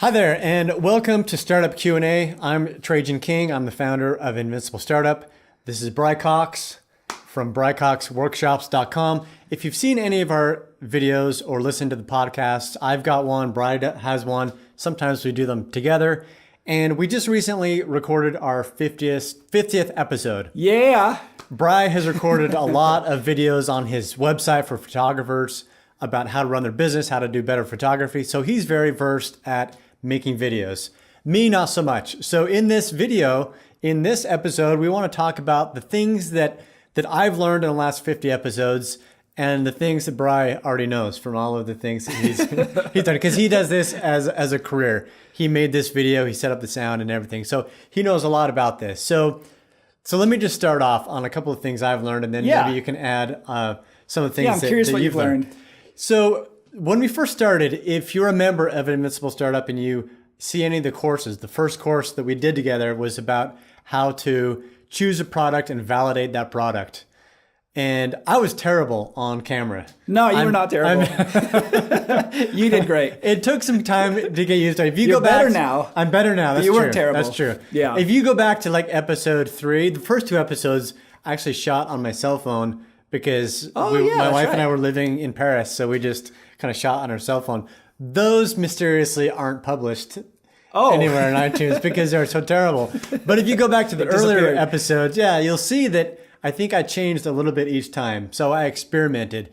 Hi there, and welcome to Startup Q&A. I'm Trajan King. I'm the founder of Invincible Startup. This is Bry Cox from BryCoxWORKSHOPS.com. If you've seen any of our videos or listened to the podcasts, I've got one, Bry has one. Sometimes we do them together. And we just recently recorded our 50th episode. Yeah. Bry has recorded a lot of videos on his website for photographers about how to run their business, how to do better photography. So he's very versed at making videos. Me, not so much. So in this video, in this episode, we want to talk about the things that I've learned in the last 50 episodes and the things that Bry already knows from all of the things that he's done. Because he does this as a career. He made this video, he set up the sound and everything. So he knows a lot about this. So let me just start off on a couple of things I've learned, and then maybe you can add some of the things I'm curious what you've learned. So when we first started, if you're a member of Invincible Startup and you see any of the courses, the first course that we did together was about how to choose a product and validate that product. And I was terrible on camera. No, you were not terrible. You did great. It took some time to get used to it. If you You're go back, better now. I'm better now. That's you true. weren't terrible. That's true. Yeah. If you go back to like episode 3, the first 2 episodes I actually shot on my cell phone because my wife and I were living in Paris, so we just kind of shot on our cell phone. Those mysteriously aren't published anywhere in iTunes because they're so terrible. But if you go back to the earlier episodes, you'll see that I think I changed a little bit each time. So I experimented.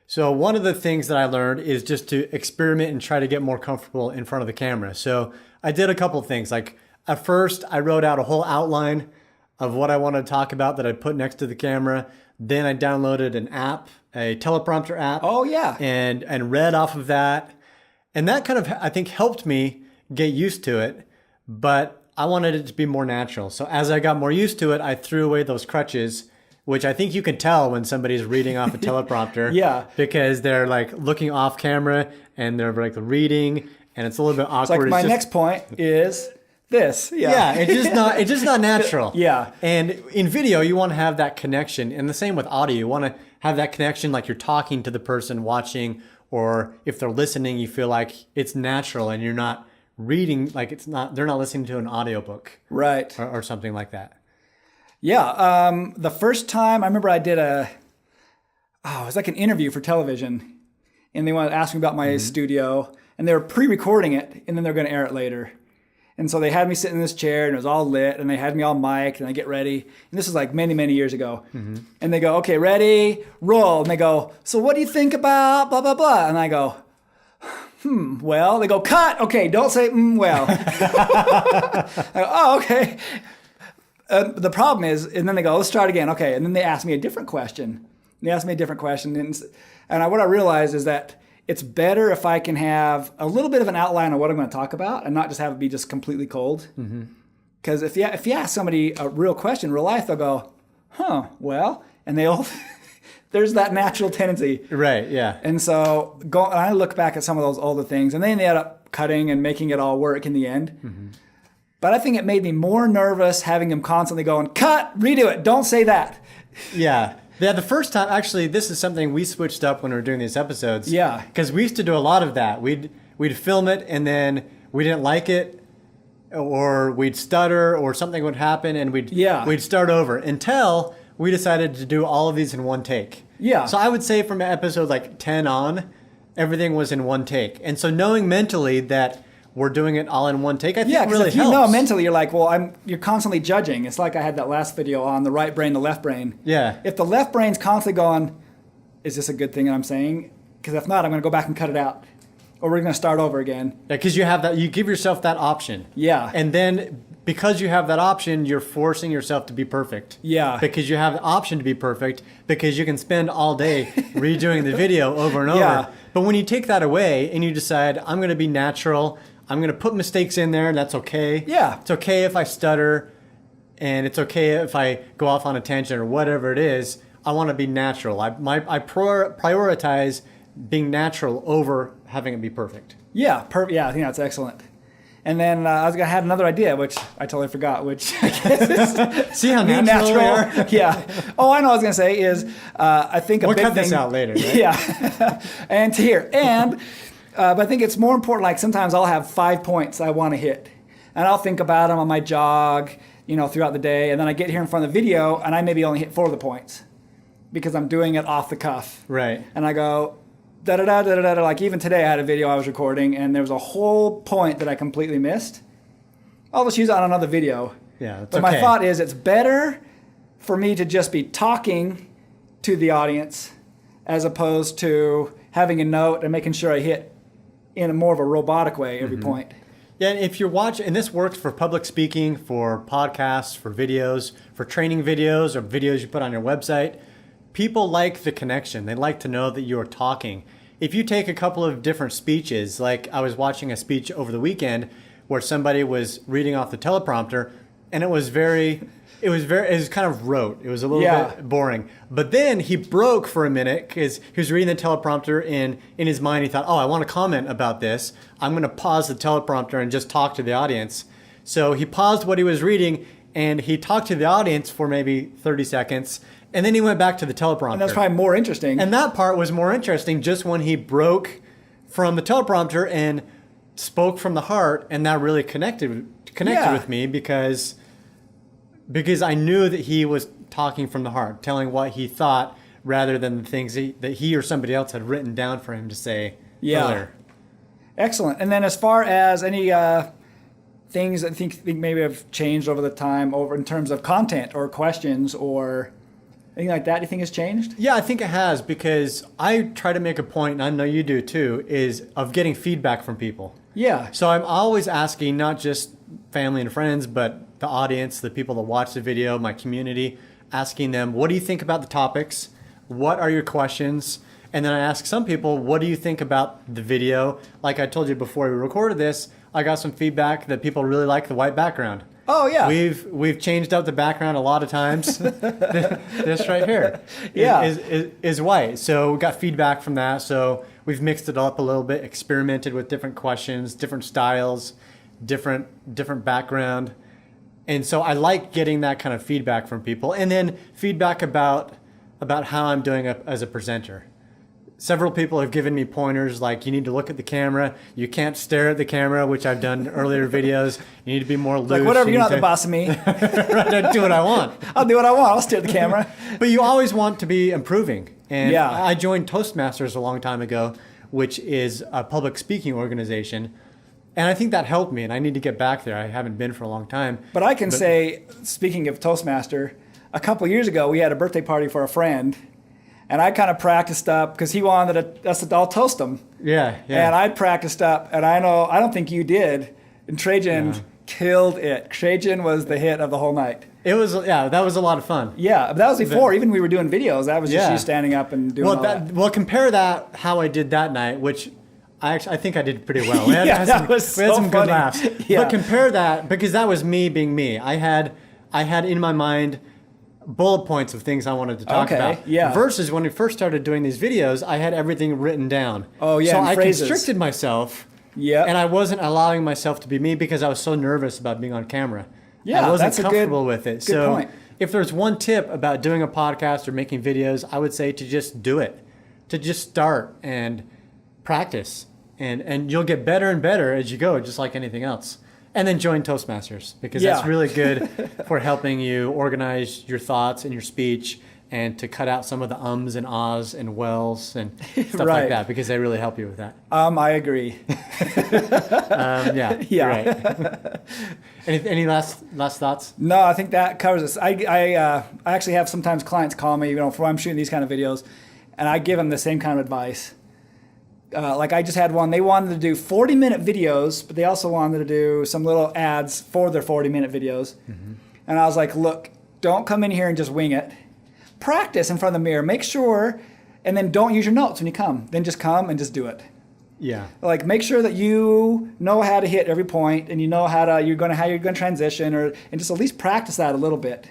So one of the things that I learned is just to experiment and try to get more comfortable in front of the camera. So I did a couple of things. Like at first, I wrote out a whole outline of what I wanted to talk about that I put next to the camera. Then I downloaded an app, a teleprompter app. Oh, yeah. And read off of that. And that kind of, I think, helped me get used to it. But I wanted it to be more natural. So as I got more used to it, I threw away those crutches, which I think you can tell when somebody's reading off a teleprompter. Yeah. Because they're like looking off camera and they're like reading and it's a little bit awkward. It's like next point is this. Yeah, it's just not natural. Yeah. And in video, you want to have that connection. And the same with audio. You want to have that connection like you're talking to the person watching, or if they're listening, you feel like it's natural and you're not reading, like they're not listening to an audiobook. Right. Or something like that. Yeah. The first time I remember I did it was like an interview for television, and they wanted to ask me about my studio, and they were pre-recording it, and then they're going to air it later. And so they had me sit in this chair, and it was all lit, and they had me all mic'd, and I get ready. And this was like many, many years ago. Mm-hmm. And they go, okay, ready, roll. And they go, so what do you think about blah, blah, blah? And I go, well. They go, cut. Okay, don't say, well. I go, oh, okay. The problem is, and then they go, let's try it again. Okay, and then they ask me a different question. And what I realized is that it's better if I can have a little bit of an outline of what I'm going to talk about and not just have it be just completely cold. Because if you ask somebody a real question in real life, they'll go, well, and there's that natural tendency. Right, yeah. And so I look back at some of those older things, and then they end up cutting and making it all work in the end. Mm-hmm. But I think it made me more nervous having them constantly going, cut, redo it, don't say that. Yeah. Yeah, the first time, actually, this is something we switched up when we were doing these episodes. Yeah. Because we used to do a lot of that. We'd film it, and then we didn't like it, or we'd stutter, or something would happen, and we'd start over until we decided to do all of these in one take. Yeah. So I would say from episode like 10 on, everything was in one take. And so knowing mentally that we're doing it all in one take, I think really helps. You know mentally, you're like, well, you're constantly judging. It's like I had that last video on the right brain, the left brain. Yeah. If the left brain's constantly going, is this a good thing that I'm saying? Because if not, I'm going to go back and cut it out. Or we're going to start over again. Yeah, because you have that, you give yourself that option. Yeah. And then because you have that option, you're forcing yourself to be perfect. Yeah. Because you have the option to be perfect, because you can spend all day redoing the video over and over. Yeah. But when you take that away and you decide, I'm going to be natural, I'm going to put mistakes in there, and that's okay. Yeah. It's okay if I stutter, and it's okay if I go off on a tangent or whatever it is. I want to be natural. I prioritize being natural over having it be perfect. Yeah, yeah, I think that's excellent. And then I had another idea, which I totally forgot, which I guess is see how natural we are? Yeah. Oh, I know what I was going to say is I think we'll cut this out later, right? Yeah. And to here. And But I think it's more important, like sometimes I'll have 5 points I want to hit. And I'll think about them on my jog, throughout the day. And then I get here in front of the video and I maybe only hit 4 of the points because I'm doing it off the cuff. Right. And I go, da-da-da, da-da-da. Like even today I had a video I was recording and there was a whole point that I completely missed. I'll just use it on another video. Yeah, but my thought is it's better for me to just be talking to the audience as opposed to having a note and making sure I hit in a more of a robotic way every point. Yeah, and if you're watching, and this works for public speaking, for podcasts, for videos, for training videos or videos you put on your website, people like the connection. They like to know that you're talking. If you take a couple of different speeches, like I was watching a speech over the weekend where somebody was reading off the teleprompter, and it was kind of rote. It was a little bit boring. But then he broke for a minute because he was reading the teleprompter and in his mind he thought, I want to comment about this. I'm going to pause the teleprompter and just talk to the audience. So he paused what he was reading and he talked to the audience for maybe 30 seconds. And then he went back to the teleprompter. And that's probably more interesting. And that part was more interesting just when he broke from the teleprompter and spoke from the heart. And that really connected with me because I knew that he was talking from the heart, telling what he thought rather than the things that he or somebody else had written down for him to say earlier. Excellent. And then as far as any things that I think maybe have changed over the time in terms of content or questions or anything like that, do you think has changed? Yeah, I think it has because I try to make a point, and I know you do too, is of getting feedback from people. Yeah. So I'm always asking not just family and friends, but the audience, the people that watch the video, my community, asking them, what do you think about the topics? What are your questions? And then I ask some people, what do you think about the video? Like I told you before we recorded this, I got some feedback that people really like the white background. Oh, yeah. We've changed out the background a lot of times. This right here is white. So we got feedback from that. So we've mixed it up a little bit, experimented with different questions, different styles, different background. And so I like getting that kind of feedback from people. And then feedback about how I'm doing as a presenter. Several people have given me pointers like you need to look at the camera. You can't stare at the camera, which I've done in earlier videos. You need to be more loose. Like whatever, you're not the boss of me. Right, I do what I want. I'll do what I want. I'll stare at the camera. But you always want to be improving. And I joined Toastmasters a long time ago, which is a public speaking organization. And I think that helped me, and I need to get back there. I haven't been for a long time. But I can say, speaking of Toastmaster, a couple of years ago, we had a birthday party for a friend, and I kind of practiced up because he wanted us to all toast him. Yeah. And I practiced up, and I don't think you did. And Trajan killed it. Trajan was the hit of the whole night. It was, that was a lot of fun. Yeah, but that was before even we were doing videos. That was just you standing up and doing all that. Well, compare that how I did that night, which I think I did pretty well. We had, that was so we had some funny. good laughs. Yeah. But compare that, because that was me being me. I had in my mind bullet points of things I wanted to talk about. Yeah. Versus when we first started doing these videos, I had everything written down. Oh, yeah, so and I phrases. constricted myself. Yeah. And I wasn't allowing myself to be me because I was so nervous about being on camera. Yeah, I wasn't that's comfortable with it. Good point. If there's one tip about doing a podcast or making videos, I would say to just do it. To just start and practice. And you'll get better and better as you go, just like anything else. And then join Toastmasters, because that's really good for helping you organize your thoughts and your speech and to cut out some of the ums and ahs and wells and stuff like that, because they really help you with that. I agree. Yeah. Right. Any last thoughts? No, I think that covers it. I actually have sometimes clients call me, before I'm shooting these kind of videos, and I give them the same kind of advice. Like I just had one, they wanted to do 40-minute videos, but they also wanted to do some little ads for their 40-minute videos. Mm-hmm. And I was like, look, don't come in here and just wing it. Practice in front of the mirror. Make sure, and then don't use your notes when you come. Then just come and just do it. Yeah. Like make sure that you know how to hit every point, and you know how you're going to transition, and just at least practice that a little bit.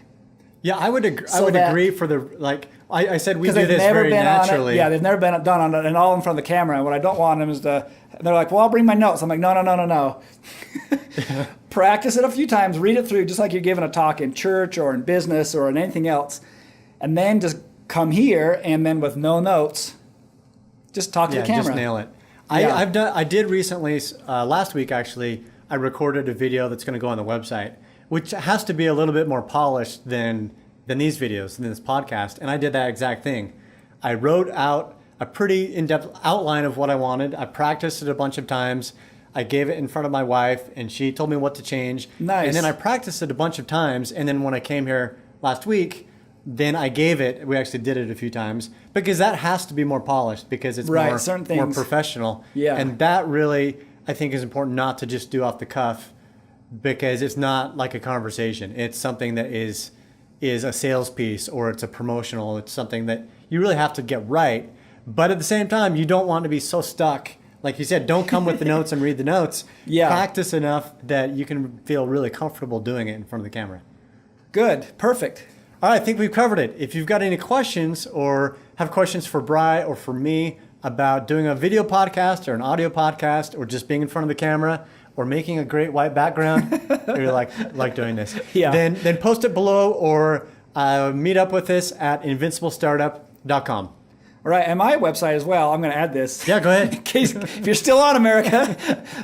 Yeah, I would agree for the I said we do this never very been naturally. Yeah, they've never been done on it, and all in front of the camera. And what I don't want them is they're like, well, I'll bring my notes. I'm like, no. Practice it a few times, read it through, just like you're giving a talk in church or in business or in anything else. And then just come here, and then with no notes, just talk to the camera. Just nail it. I did recently, last week actually, I recorded a video that's going to go on the website, which has to be a little bit more polished than these videos, than this podcast. And I did that exact thing. I wrote out a pretty in-depth outline of what I wanted. I practiced it a bunch of times. I gave it in front of my wife, and she told me what to change. Nice. And then I practiced it a bunch of times. And then when I came here last week, then I gave it. We actually did it a few times because that has to be more polished because it's more professional. Yeah. And that really, I think, is important not to just do off the cuff because it's not like a conversation. It's something that is a sales piece or it's a promotional. It's something that you really have to get right. But at the same time, you don't want to be so stuck. Like you said, don't come with the notes and read the notes. Yeah. Practice enough that you can feel really comfortable doing it in front of the camera. Good. Perfect. All right, I think we've covered it. If you've got any questions or have questions for Bry or for me about doing a video podcast or an audio podcast or just being in front of the camera or making a great white background, or you like doing this, then post it below or meet up with us at invinciblestartup.com. All right, and my website as well. I'm going to add this. Yeah, go ahead. In case if you're still on America,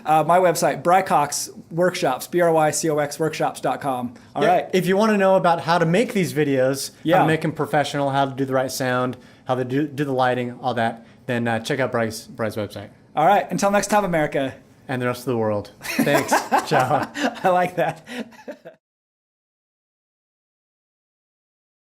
my website, BryCoxWORKSHOPS, BryCoxWORKSHOPS.com. All right. If you want to know about how to make these videos, how Yeah. to make them professional, how to do the right sound, how to do the lighting, all that, then check out Bry's website. All right. Until next time, America. And the rest of the world. Thanks. Ciao. I like that.